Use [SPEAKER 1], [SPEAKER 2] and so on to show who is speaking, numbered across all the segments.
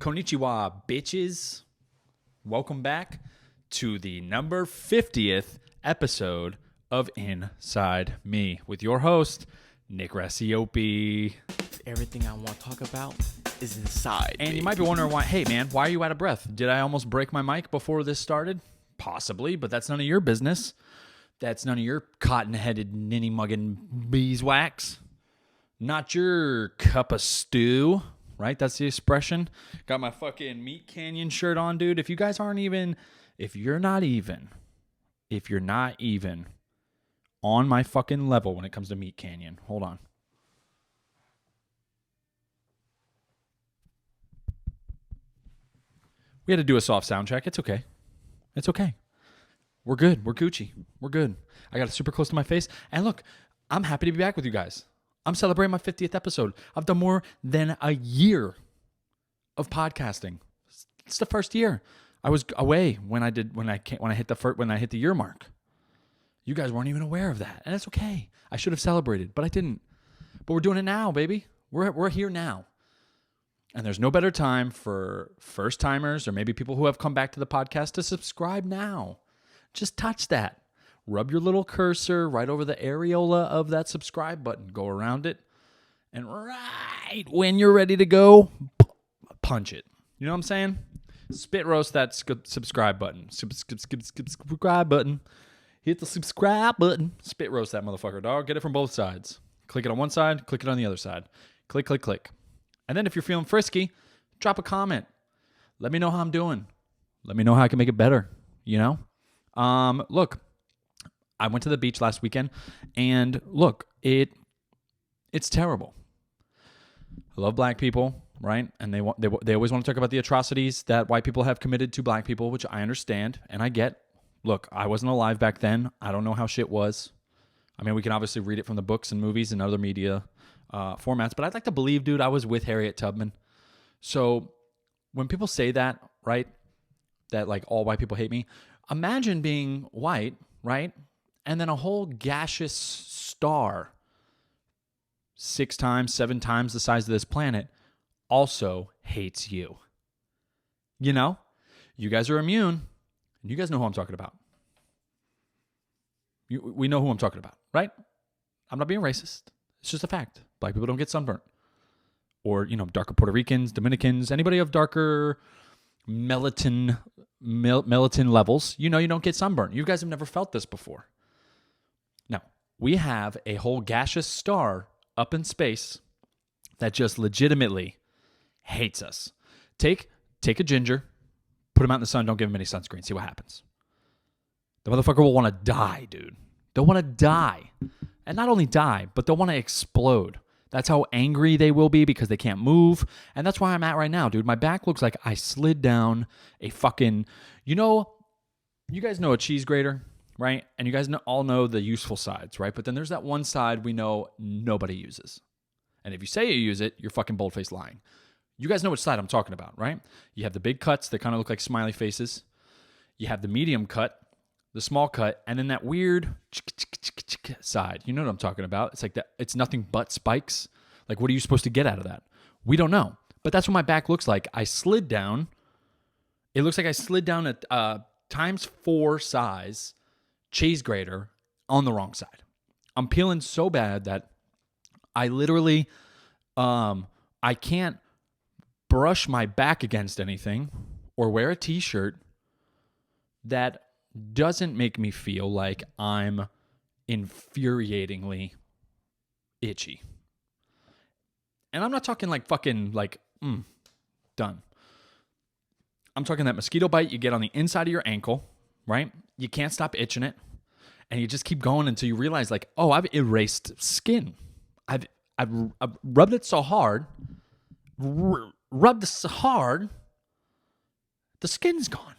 [SPEAKER 1] Konnichiwa, bitches. Welcome back to the number 50th episode of Inside Me with your host, Nick Racioppi.
[SPEAKER 2] Everything I want to talk about is inside.
[SPEAKER 1] And you might be wondering why, hey man, why are you out of breath? Did I almost break my mic before this started? Possibly, but that's none of your business. That's none of your cotton-headed, ninny-mugging beeswax. Not your cup of stew, right? That's the expression. Got my fucking Meat Canyon shirt on, dude. If you guys aren't even, if you're not even on my fucking level when it comes to Meat Canyon, hold on. We had to do a soft sound check. It's okay. It's okay. We're good. We're Gucci. We're good. I got it super close to my face. And look, I'm happy to be back with you guys. I'm celebrating my 50th episode. I've done more than a year of podcasting. It's the first year. I was away when I hit the year mark. You guys weren't even aware of that, and it's okay. I should have celebrated, but I didn't. But we're doing it now, baby. We're here now. And there's no better time for first timers or maybe people who have come back to the podcast to subscribe now. Just touch that. Rub your little cursor right over the areola of that subscribe button. Go around it. And right when you're ready to go, punch it. You know what I'm saying? Spit roast that subscribe button. Subscribe button. Hit the subscribe button. Spit roast that motherfucker, dog. Get it from both sides. Click it on one side. Click it on the other side. Click, click, click. And then if you're feeling frisky, drop a comment. Let me know how I'm doing. Let me know how I can make it better. You know? Look, I went to the beach last weekend, and look, it's terrible. I love black people, right? And they always want to talk about the atrocities that white people have committed to black people, which I understand and I get. Look, I wasn't alive back then. I don't know how shit was. I mean, we can obviously read it from the books and movies and other media formats, but I'd like to believe, dude, I was with Harriet Tubman. So when people say that, right, that like all white people hate me, imagine being white, right, and then a whole gaseous star 6 times, 7 times the size of this planet also hates you. You know? You guys are immune. And you guys know who I'm talking about. We know who I'm talking about, right? I'm not being racist. It's just a fact. Black people don't get sunburnt. Or, you know, darker Puerto Ricans, Dominicans, anybody of darker melatonin levels, you know you don't get sunburnt. You guys have never felt this before. Now, we have a whole gaseous star up in space that just legitimately hates us. Take a ginger, put him out in the sun, don't give him any sunscreen, see what happens. The motherfucker will want to die, dude. They'll want to die. And not only die, but they'll want to explode. That's how angry they will be because they can't move. And that's why I'm at right now, dude. My back looks like I slid down a fucking, you guys know a cheese grater, right? And you guys all know the useful sides, right? But then there's that one side we know nobody uses. And if you say you use it, you're fucking bold-faced lying. You guys know which side I'm talking about, right? You have the big cuts that kind of look like smiley faces. You have the medium cut, the small cut, and then that weird side. You know what I'm talking about. It's like that. It's nothing but spikes. Like, what are you supposed to get out of that? We don't know. But that's what my back looks like. I slid down. It looks like I slid down a times 4 size cheese grater on the wrong side. I'm peeling so bad that I literally, I can't brush my back against anything or wear a t-shirt that doesn't make me feel like I'm infuriatingly itchy. And I'm not talking like fucking like, done. I'm talking that mosquito bite you get on the inside of your ankle, right? You can't stop itching it. And you just keep going until you realize like, oh, I've erased skin. I've rubbed it so hard, rubbed so hard, the skin's gone.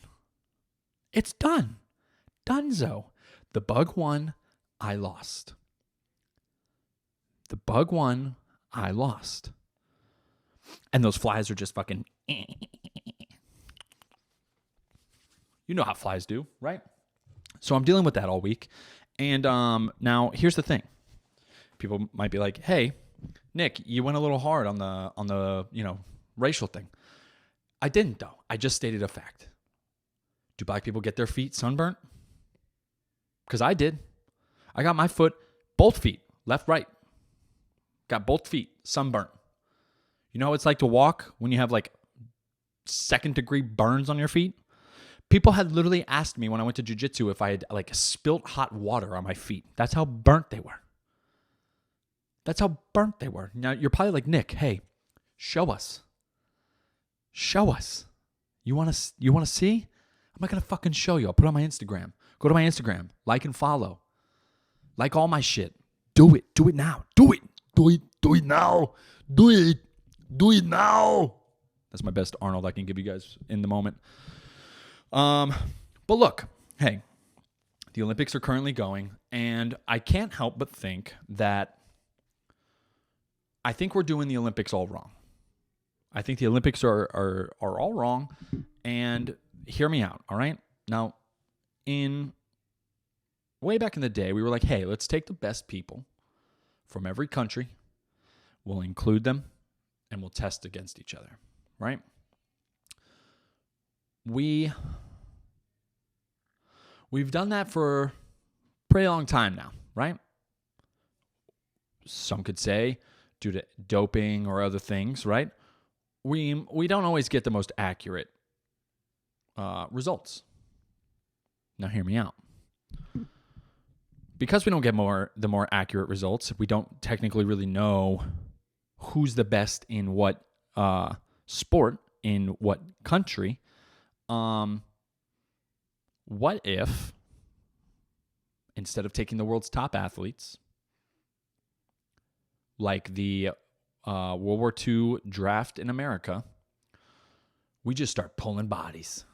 [SPEAKER 1] It's done. Dunzo. The bug won, I lost. The bug won, I lost. And those flies are just fucking... You know how flies do, right? So I'm dealing with that all week. And now here's the thing. People might be like, hey, Nick, you went a little hard on the racial thing. I didn't, though. I just stated a fact. Do black people get their feet sunburnt? Because I did. I got my foot, both feet, left, right. Got both feet sunburnt. You know what it's like to walk when you have like second-degree burns on your feet? People had literally asked me when I went to jiu-jitsu if I had like spilt hot water on my feet. That's how burnt they were. That's how burnt they were. Now, you're probably like, Nick, hey, show us. Show us. You want to see? I'm not going to fucking show you. I'll put it on my Instagram. Go to my Instagram. Like and follow. Like all my shit. Do it. Do it now. Do it. Do it. Do it now. Do it. Do it now. That's my best Arnold I can give you guys in the moment. But look, hey, the Olympics are currently going, and I can't help but think that I think we're doing the Olympics all wrong. I think the Olympics are all wrong, and hear me out, all right? Now, way back in the day, we were like, hey, let's take the best people from every country, we'll include them, and we'll test against each other, right? We've done that for a pretty long time now, right? Some could say due to doping or other things, right? We don't always get the most accurate results. Now, hear me out. Because we don't get the more accurate results, we don't technically really know who's the best in what sport, in what country. What if, instead of taking the world's top athletes, like the World War II draft in America, we just start pulling bodies?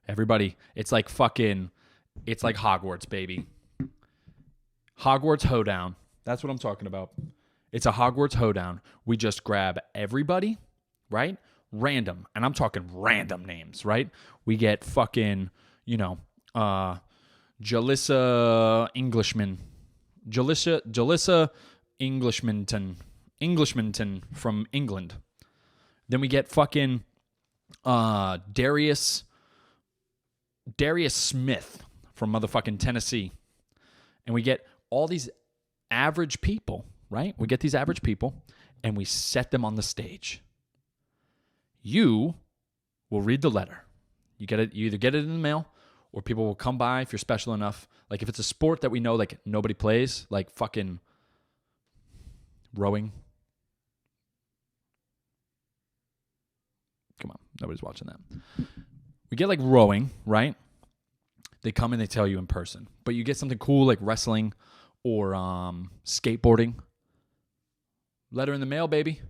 [SPEAKER 1] Everybody, it's like Hogwarts, baby. Hogwarts hoedown. That's what I'm talking about. It's a Hogwarts hoedown. We just grab everybody, right? Random. And I'm talking random names, right? We get fucking, Jalissa Englishman. Jalissa Englishmanton from England. Then we get fucking Darius Smith from motherfucking Tennessee. And we get all these average people, right? We get these average people and we set them on the stage. You will read the letter. You either get it in the mail or people will come by if you're special enough. Like if it's a sport that we know like nobody plays, like fucking rowing. Come on, nobody's watching that. We get like rowing, right? They come and they tell you in person. But you get something cool like wrestling or skateboarding. Letter in the mail, baby.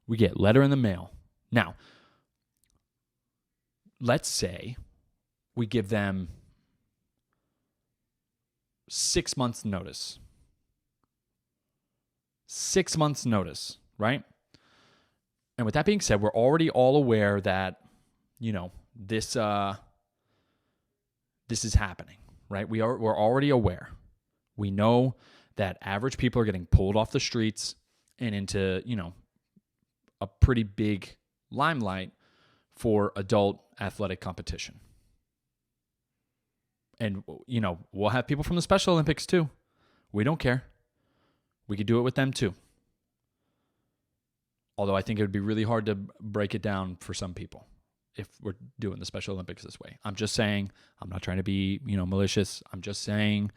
[SPEAKER 1] We get letter in the mail. Now, let's say we give them 6 months notice. 6 months notice, right? And with that being said, we're already all aware that, this is happening, right? We're already aware. We know that average people are getting pulled off the streets and into, a pretty big limelight for adult athletic competition. And, we'll have people from the Special Olympics too. We don't care. We could do it with them too. Although I think it would be really hard to break it down for some people if we're doing the Special Olympics this way. I'm just saying, I'm not trying to be, malicious. I'm just saying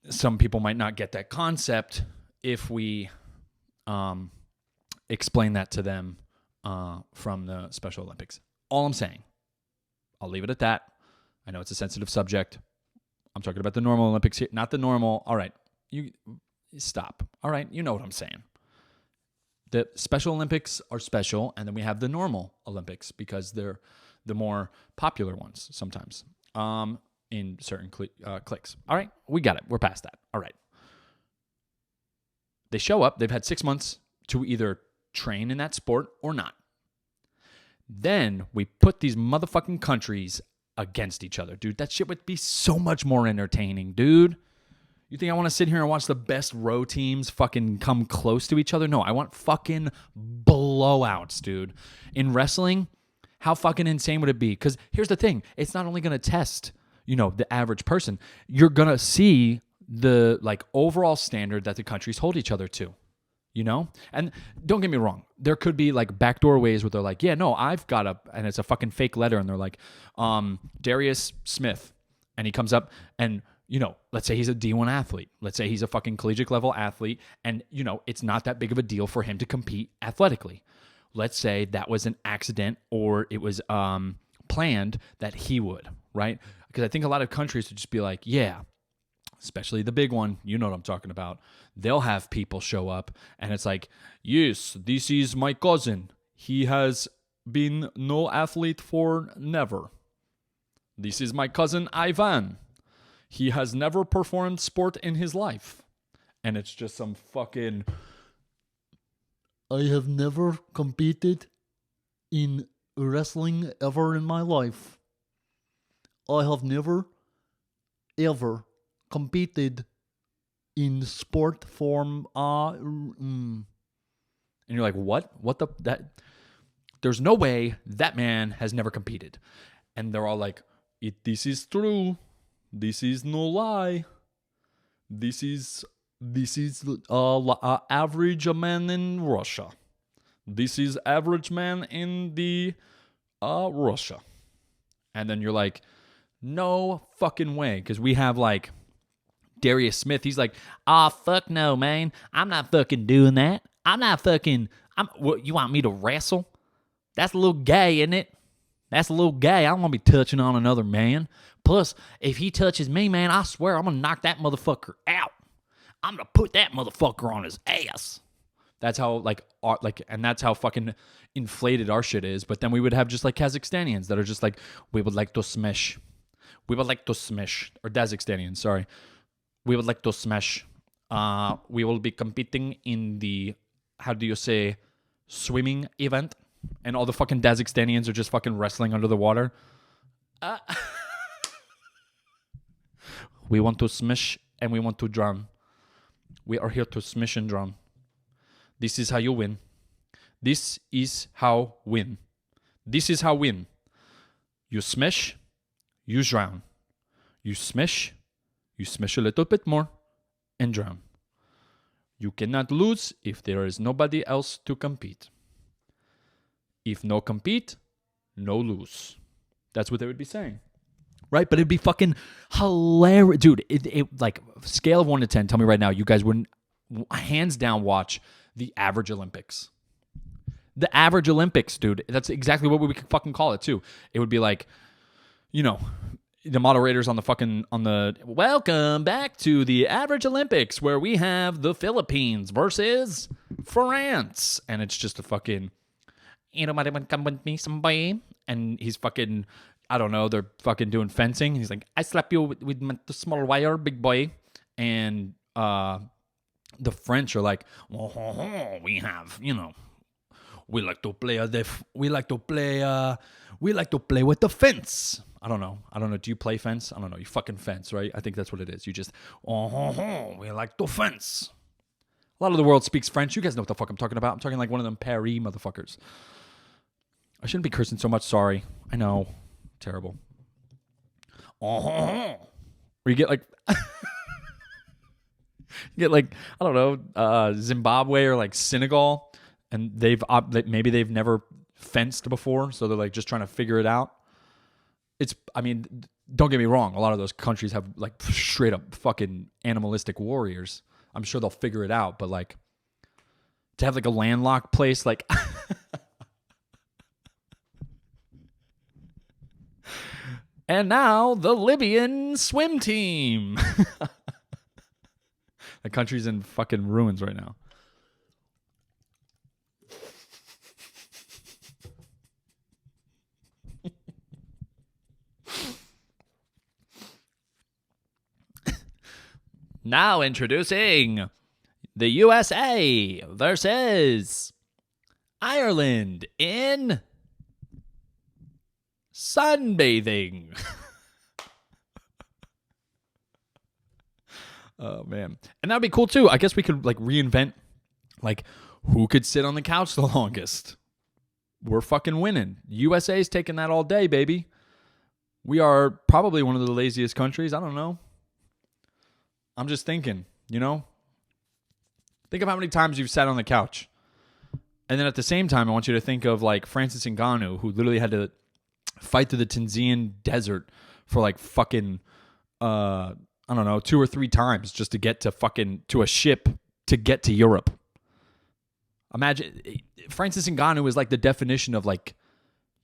[SPEAKER 1] some people might not get that concept if we explain that to them from the Special Olympics. All I'm saying, I'll leave it at that. I know it's a sensitive subject. I'm talking about the normal Olympics here, not the normal. All right, you stop. All right, you know what I'm saying. The Special Olympics are special, and then we have the normal Olympics because they're the more popular ones sometimes in certain cliques. All right, we got it. We're past that. All right. They show up. They've had 6 months to either train in that sport or not. Then we put these motherfucking countries against each other. Dude, that shit would be so much more entertaining, dude. You think I want to sit here and watch the best row teams fucking come close to each other? No, I want fucking blowouts, dude. In wrestling, how fucking insane would it be? Because here's the thing. It's not only going to test, the average person. You're going to see the like overall standard that the countries hold each other to, And don't get me wrong. There could be like backdoor ways where they're like, yeah, no, I've got and it's a fucking fake letter. And they're like, Darius Smith. And he comes up and, let's say he's a D1 athlete. Let's say he's a fucking collegiate level athlete. And, it's not that big of a deal for him to compete athletically. Let's say that was an accident or it was planned that he would, right? Because I think a lot of countries would just be like, yeah, especially the big one, you know what I'm talking about. They'll have people show up and it's like, yes, this is my cousin. He has been no athlete for never. This is my cousin Ivan. He has never performed sport in his life. And it's just some fucking... I have never competed in wrestling ever in my life. I have never, ever competed in sport form. And you're like, what? There's no way that man has never competed. And they're all like, this is true. This is no lie. This is average man in Russia. This is average man in the Russia. And then you're like, no fucking way. Because we have like Darius Smith. He's like, fuck no, man. I'm not fucking doing that. What, you want me to wrestle? That's a little gay, isn't it? That's a little gay. I don't want to be touching on another man. Plus, if he touches me, man, I swear I'm going to knock that motherfucker out. I'm going to put that motherfucker on his ass. That's how, and that's how fucking inflated our shit is. But then we would have just like Kazakhstanians that are just like, we would like to smash. Or Dazakstanians, sorry. We would like to smash. We will be competing in the, swimming event. And all the fucking Kazakhstanians are just fucking wrestling under the water. We want to smash and we want to drown. We are here to smash and drown. This is how you win. This is how win. You smash, you drown. You smash a little bit more, and drown. You cannot lose if there is nobody else to compete. If no compete, no lose. That's what they would be saying. Right? But it'd be fucking hilarious. Dude, it like, scale of 1 to 10, tell me right now, you guys wouldn't hands down watch the average Olympics. The average Olympics, dude. That's exactly what we could fucking call it, too. It would be like, the moderators on the welcome back to the average Olympics where we have the Philippines versus France. And it's just a fucking, anybody want to come with me, somebody? And he's fucking, I don't know, they're fucking doing fencing. He's like, I slap you with the small wire, big boy. And the French are like, we have, we like to play with the fence. I don't know. Do you play fence? I don't know. You fucking fence, right? I think that's what it is. You just, we like to fence. A lot of the world speaks French. You guys know what the fuck I'm talking about. I'm talking like one of them Paris motherfuckers. I shouldn't be cursing so much. Sorry. I know. Terrible. Or you get like, I don't know, Zimbabwe or like Senegal, and maybe they've never fenced before, so they're like just trying to figure it out. Don't get me wrong. A lot of those countries have like straight up fucking animalistic warriors. I'm sure they'll figure it out, but like to have like a landlocked place, like and now the Libyan swim team. The country's in fucking ruins right now. Now introducing the USA versus Ireland in sunbathing. Oh man. And that'd be cool too. I guess we could like reinvent like who could sit on the couch the longest. We're fucking winning. USA's taking that all day, baby. We are probably one of the laziest countries. I don't know. I'm just thinking, you know? Think of how many times you've sat on the couch. And then at the same time, I want you to think of like Francis Ngannou, who literally had to fight through the Tanzanian desert for like fucking, I don't know, 2 or 3 times just to get to a ship to get to Europe. Imagine, Francis Ngannou is like the definition of like,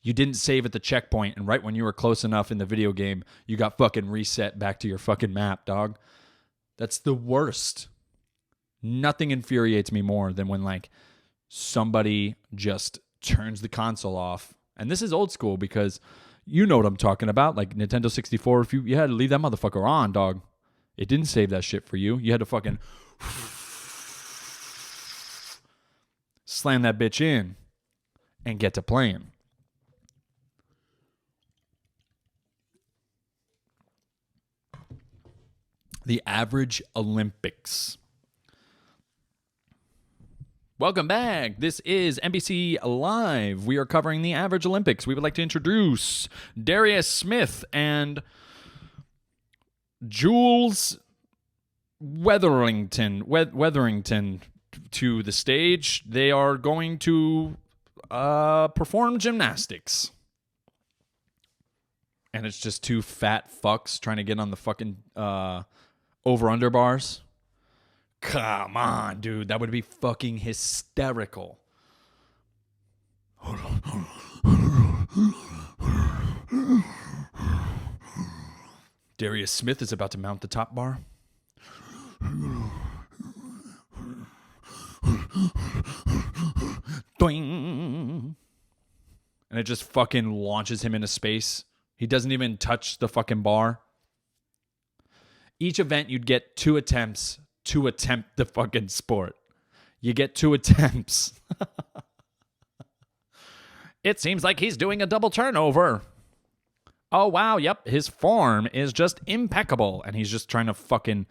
[SPEAKER 1] you didn't save at the checkpoint, and right when you were close enough in the video game, you got fucking reset back to your fucking map, dog. That's the worst. Nothing infuriates me more than when like somebody just turns the console off. And this is old school because you know what I'm talking about. Like Nintendo 64, if you had to leave that motherfucker on, dog. It didn't save that shit for you. You had to fucking slam that bitch in and get to playing. The average Olympics. Welcome back. This is NBC Live. We are covering the average Olympics. We would like to introduce Darius Smith and Jules Weatherington to the stage. They are going to perform gymnastics. And it's just 2 fat fucks trying to get on the fucking over-under bars. Come on, dude. That would be fucking hysterical. Darius Smith is about to mount the top bar. Doing. And it just fucking launches him into space. He doesn't even touch the fucking bar. Each event, you'd get 2 attempts to attempt the fucking sport. You get 2 attempts. It seems like he's doing a double turnover. Oh, wow, yep, his form is just impeccable. And he's just trying to fucking...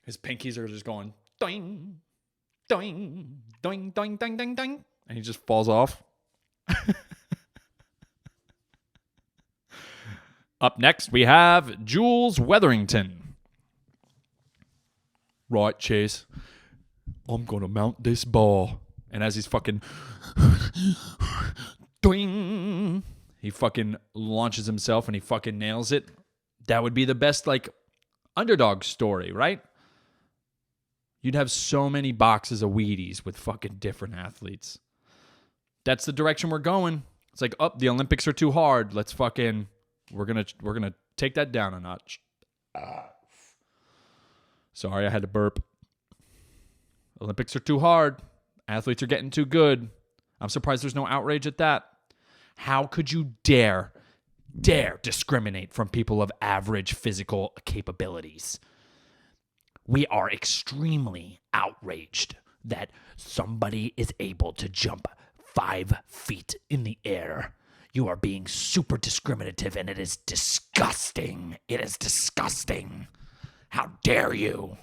[SPEAKER 1] His pinkies are just going doing, doing, doing, doing, doing, doing, doing, and he just falls off. Up next, we have Jules Weatherington. Right, Chase. I'm gonna mount this bar, and as he's fucking doing, he fucking launches himself and he fucking nails it. That would be the best like underdog story, right? You'd have so many boxes of Wheaties with fucking different athletes. That's the direction we're going. It's like, oh, the Olympics are too hard. Let's fucking, we're gonna take that down a notch. Sorry, I had to burp. Olympics are too hard. Athletes are getting too good. I'm surprised there's no outrage at that. How could you dare discriminate from people of average physical capabilities? We are extremely outraged that somebody is able to jump 5 feet in the air. You are being super discriminative, and it is disgusting. It is disgusting. How dare you?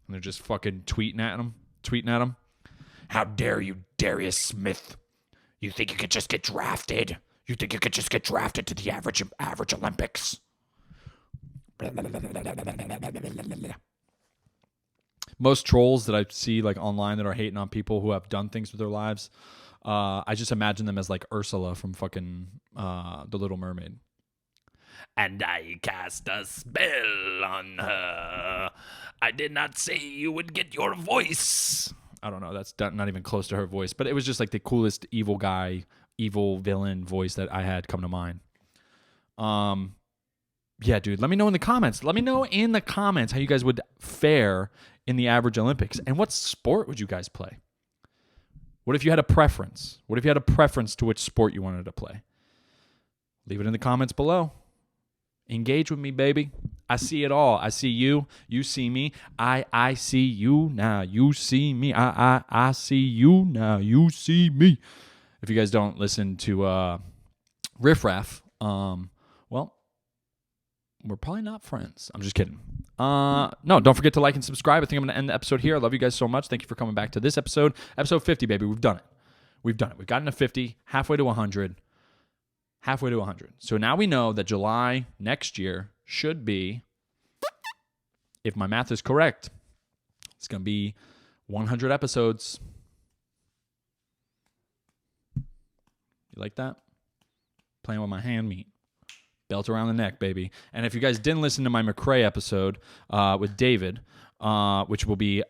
[SPEAKER 1] And they're just fucking tweeting at him. How dare you, Darius Smith? You think you could just get drafted? You think you could just get drafted to the average Olympics? Most trolls that I see like online that are hating on people who have done things with their lives, I just imagine them as like Ursula from fucking The Little Mermaid. And I cast a spell on her. I did not say you would get your voice. I don't know. That's not even close to her voice. But it was just like the coolest evil villain voice that I had come to mind. Yeah, dude. Let me know in the comments. Let me know in the comments how you guys would fare in the average Olympics. And what sport would you guys play? What if you had a preference? What if you had a preference to which sport you wanted to play? Leave it in the comments below. Engage with me, baby. I see it all. I see you. You see me. I see you now. You see me. I see you now. You see me. if you guys don't listen to Riff Raff, well, we're probably not friends. I'm just kidding. No, don't forget to like and subscribe. I think I'm going to end the episode here. I love you guys so much. Thank you for coming back to this episode. Episode 50, baby. We've done it. We've gotten to 50, halfway to 100. Halfway to 100. So now we know that July next year should be, if my math is correct, it's going to be 100 episodes. You like that? Playing with my hand meat. Belt around the neck, baby. And if you guys didn't listen to my McRae episode with David, which will be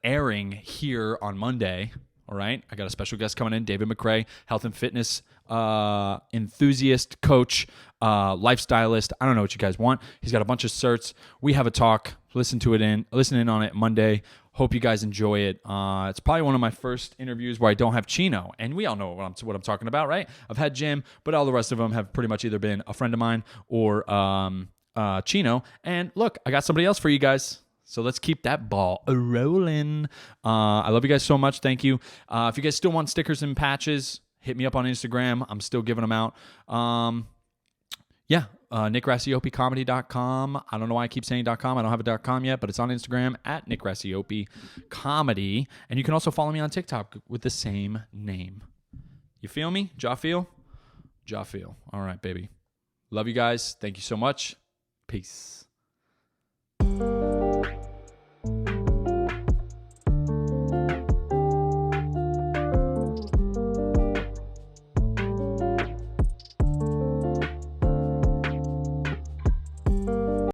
[SPEAKER 1] airing here on Monday, all right? I got a special guest coming in, David McRae, health and fitness enthusiast, coach, lifestylist. I don't know what you guys want. He's got a bunch of certs. We have a talk. Listen in on it Monday. Hope you guys enjoy it. It's probably one of my first interviews where I don't have Chino, and we all know what I'm talking about, right? I've had Jim, but all the rest of them have pretty much either been a friend of mine or Chino. And look, I got somebody else for you guys. So let's keep that ball rolling. I love you guys so much. Thank you. If you guys still want stickers and patches, hit me up on Instagram. I'm still giving them out. NickRacioppiComedy.com. I don't know why I keep saying .com. I don't have a .com yet, but it's on Instagram at Nick Racioppi Comedy. And you can also follow me on TikTok with the same name. You feel me? Jaw feel? Jaw feel. All right, baby. Love you guys. Thank you so much. Peace.